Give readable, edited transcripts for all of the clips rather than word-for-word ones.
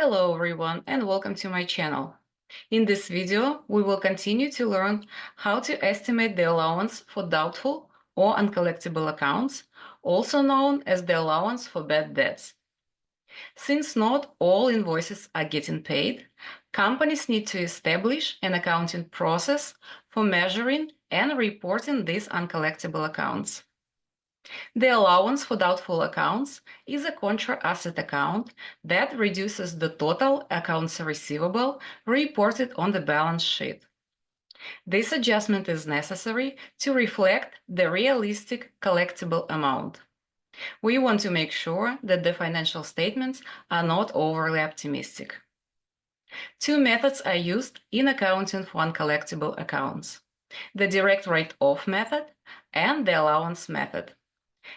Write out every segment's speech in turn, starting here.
Hello everyone and welcome to my channel. In this video, we will continue to learn how to estimate the allowance for doubtful or uncollectible accounts, also known as the allowance for bad debts. Since not all invoices are getting paid, companies need to establish an accounting process for measuring and reporting these uncollectible accounts. The allowance for doubtful accounts is a contra-asset account that reduces the total accounts receivable reported on the balance sheet. This adjustment is necessary to reflect the realistic collectible amount. We want to make sure that the financial statements are not overly optimistic. Two methods are used in accounting for uncollectible accounts: the direct write-off method and the allowance method.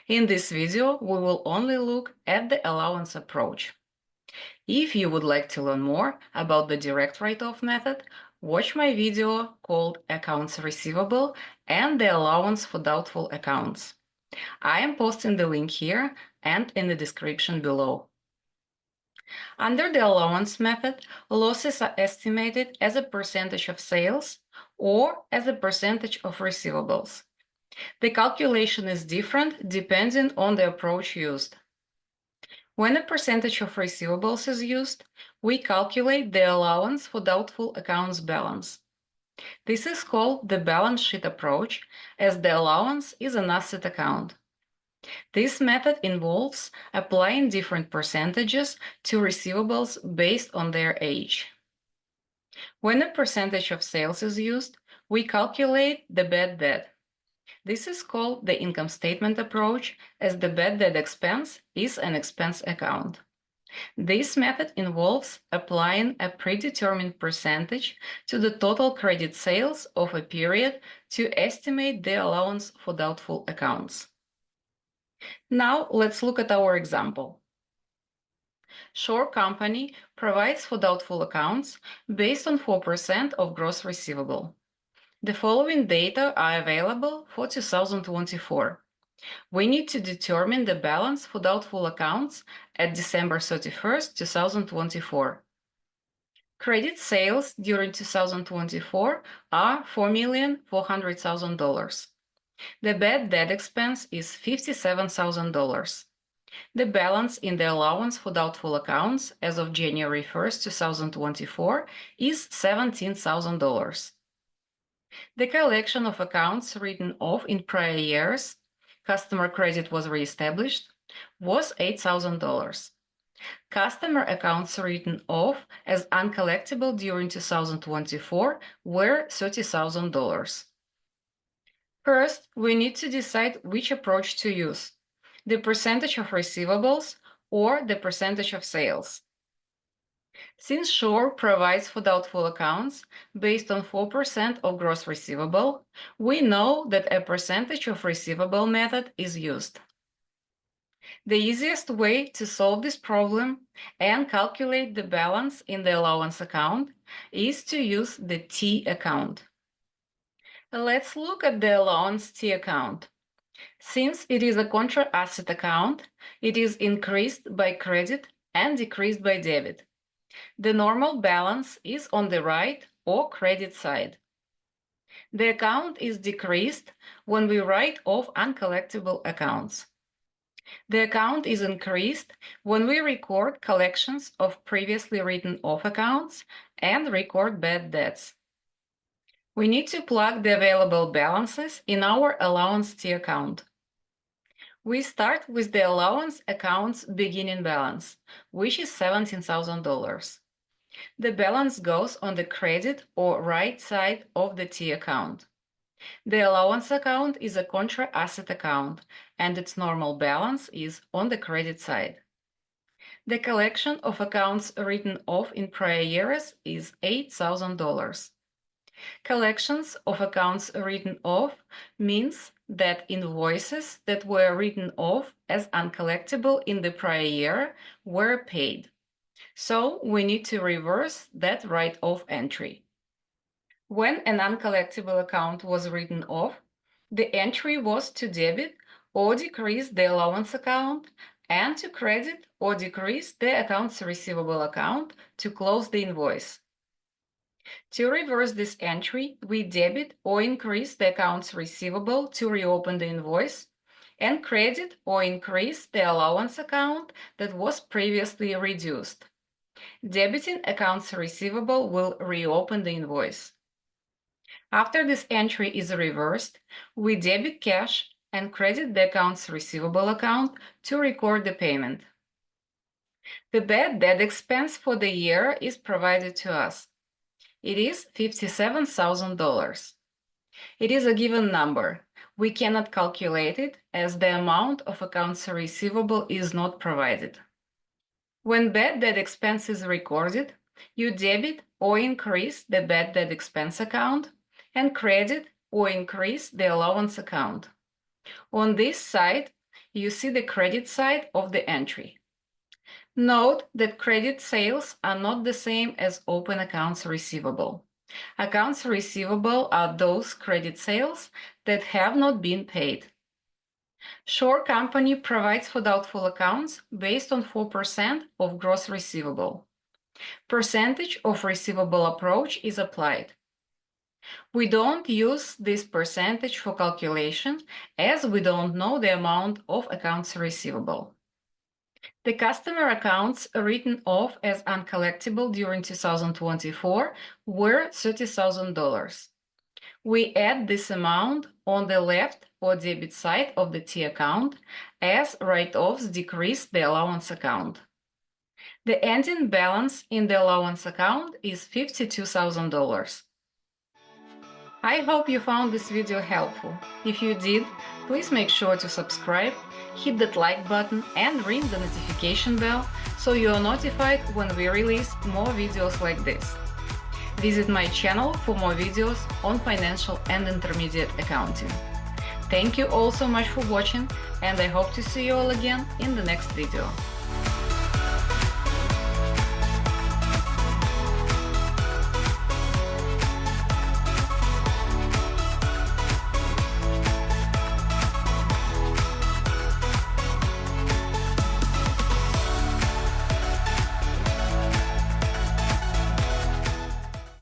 In this video, we will only look at the allowance approach. If you would like to learn more about the direct write-off method, watch my video called Accounts Receivable and the Allowance for Doubtful Accounts. I am posting the link here and in the description below. Under the allowance method, losses are estimated as a percentage of sales or as a percentage of receivables. The calculation is different depending on the approach used. When a percentage of receivables is used, we calculate the allowance for doubtful accounts balance. This is called the balance sheet approach, as the allowance is an asset account. This method involves applying different percentages to receivables based on their age. When a percentage of sales is used, we calculate the bad debt. This is called the income statement approach, as the bad debt expense is an expense account. This method involves applying a predetermined percentage to the total credit sales of a period to estimate the allowance for doubtful accounts. Now let's look at our example. Shore Company provides for doubtful accounts based on 4% of gross receivable. The following data are available for 2024. We need to determine the balance for doubtful accounts at December 31st, 2024. Credit sales during 2024 are $4,400,000. The bad debt expense is $57,000. The balance in the allowance for doubtful accounts as of January 1st, 2024 is $17,000. The collection of accounts written off in prior years, customer credit was reestablished, was $8,000. Customer accounts written off as uncollectible during 2024 were $30,000. First, we need to decide which approach to use: the percentage of receivables or the percentage of sales. Since Shore provides for doubtful accounts based on 4% of gross receivable, we know that a percentage of receivable method is used. The easiest way to solve this problem and calculate the balance in the allowance account is to use the T account. Let's look at the allowance T account. Since it is a contra-asset account, it is increased by credit and decreased by debit. The normal balance is on the right or credit side. The account is decreased when we write off uncollectible accounts. The account is increased when we record collections of previously written off accounts and record bad debts. We need to plug the available balances in our allowance T account. We start with the allowance account's beginning balance, which is $17,000. The balance goes on the credit or right side of the T account. The allowance account is a contra-asset account, and its normal balance is on the credit side. The collection of accounts written off in prior years is $8,000. Collections of accounts written off means that invoices that were written off as uncollectible in the prior year were paid. So we need to reverse that write-off entry. When an uncollectible account was written off, the entry was to debit or decrease the allowance account and to credit or decrease the accounts receivable account to close the invoice. To reverse this entry, we debit or increase the accounts receivable to reopen the invoice, and credit or increase the allowance account that was previously reduced. Debiting accounts receivable will reopen the invoice. After this entry is reversed, we debit cash and credit the accounts receivable account to record the payment. The bad debt expense for the year is provided to us. It is $57,000. It is a given number. We cannot calculate it as the amount of accounts receivable is not provided. When bad debt expense is recorded, you debit or increase the bad debt expense account and credit or increase the allowance account. On this side, you see the credit side of the entry. Note that credit sales are not the same as open accounts receivable. Accounts receivable are those credit sales that have not been paid. Shore Company provides for doubtful accounts based on 4% of gross receivable. Percentage of receivable approach is applied. We don't use this percentage for calculation as we don't know the amount of accounts receivable. The customer accounts written off as uncollectible during 2024 were $30,000. We add this amount on the left or debit side of the T account as write-offs decrease the allowance account. The ending balance in the allowance account is $52,000. I hope you found this video helpful. If you did, please make sure to subscribe, hit that like button and ring the notification bell so you are notified when we release more videos like this. Visit my channel for more videos on financial and intermediate accounting. Thank you all so much for watching, and I hope to see you all again in the next video.